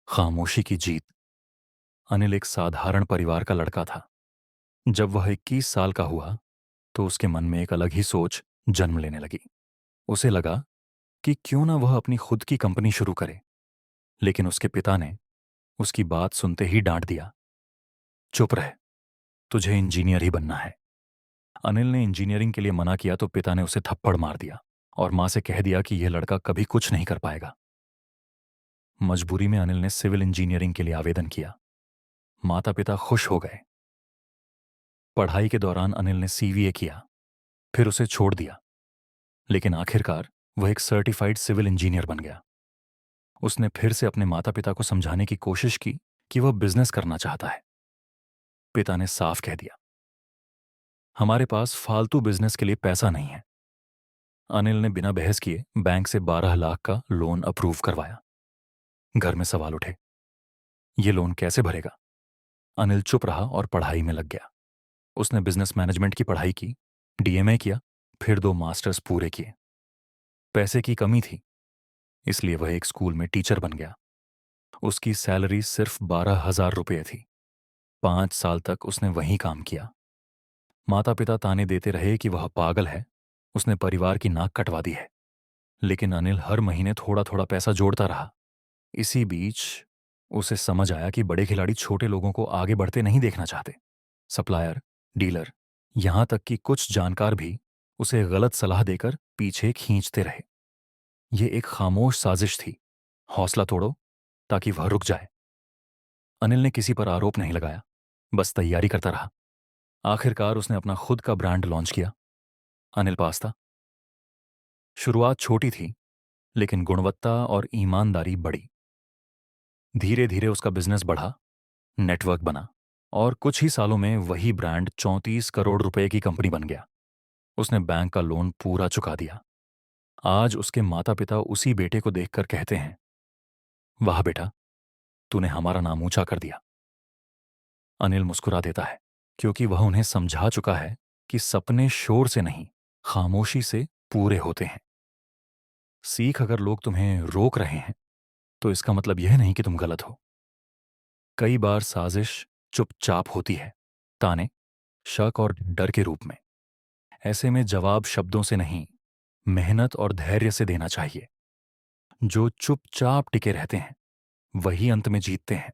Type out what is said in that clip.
खामोशी की जीत। अनिल एक साधारण परिवार का लड़का था। जब वह 21 साल का हुआ तो उसके मन में एक अलग ही सोच जन्म लेने लगी। उसे लगा कि क्यों ना वह अपनी खुद की कंपनी शुरू करे। लेकिन उसके पिता ने उसकी बात सुनते ही डांट दिया, चुप रह, तुझे इंजीनियर ही बनना है। अनिल ने इंजीनियरिंग के लिए मना किया तो पिता ने उसे थप्पड़ मार दिया और मां से कह दिया कि यह लड़का कभी कुछ नहीं कर पाएगा। मजबूरी में अनिल ने सिविल इंजीनियरिंग के लिए आवेदन किया। माता पिता खुश हो गए। पढ़ाई के दौरान अनिल ने सीवीए किया, फिर उसे छोड़ दिया। लेकिन आखिरकार वह एक सर्टिफाइड सिविल इंजीनियर बन गया। उसने फिर से अपने माता पिता को समझाने की कोशिश की कि वह बिजनेस करना चाहता है। पिता ने साफ कह दिया, हमारे पास फालतू बिजनेस के लिए पैसा नहीं है। अनिल ने बिना बहस किए बैंक से 12 लाख का लोन अप्रूव करवाया। घर में सवाल उठे, ये लोन कैसे भरेगा? अनिल चुप रहा और पढ़ाई में लग गया। उसने बिजनेस मैनेजमेंट की पढ़ाई की, डीएमए किया, फिर 2 मास्टर्स पूरे किए। पैसे की कमी थी, इसलिए वह एक स्कूल में टीचर बन गया। उसकी सैलरी सिर्फ 12,000 रुपये थी। 5 साल तक उसने वहीं काम किया। माता पिता ताने देते रहे कि वह पागल है, उसने परिवार की नाक कटवा दी है। लेकिन अनिल हर महीने थोड़ा थोड़ा पैसा जोड़ता रहा। इसी बीच उसे समझ आया कि बड़े खिलाड़ी छोटे लोगों को आगे बढ़ते नहीं देखना चाहते। सप्लायर, डीलर, यहां तक कि कुछ जानकार भी उसे गलत सलाह देकर पीछे खींचते रहे। यह एक खामोश साजिश थी, हौसला तोड़ो ताकि वह रुक जाए। अनिल ने किसी पर आरोप नहीं लगाया, बस तैयारी करता रहा। आखिरकार उसने अपना खुद का ब्रांड लॉन्च किया, अनिल पास्ता। शुरुआत छोटी थी, लेकिन गुणवत्ता और ईमानदारी बढ़ी। धीरे धीरे उसका बिजनेस बढ़ा, नेटवर्क बना और कुछ ही सालों में वही ब्रांड 34 करोड़ रुपए की कंपनी बन गया। उसने बैंक का लोन पूरा चुका दिया। आज उसके माता पिता उसी बेटे को देखकर कहते हैं, वाह बेटा, तूने हमारा नाम ऊंचा कर दिया। अनिल मुस्कुरा देता है, क्योंकि वह उन्हें समझा चुका है कि सपने शोर से नहीं, खामोशी से पूरे होते हैं। सीख, अगर लोग तुम्हें रोक रहे हैं तो इसका मतलब यह नहीं कि तुम गलत हो। कई बार साजिश चुपचाप होती है, ताने, शक और डर के रूप में। ऐसे में जवाब शब्दों से नहीं, मेहनत और धैर्य से देना चाहिए। जो चुपचाप टिके रहते हैं वही अंत में जीतते हैं।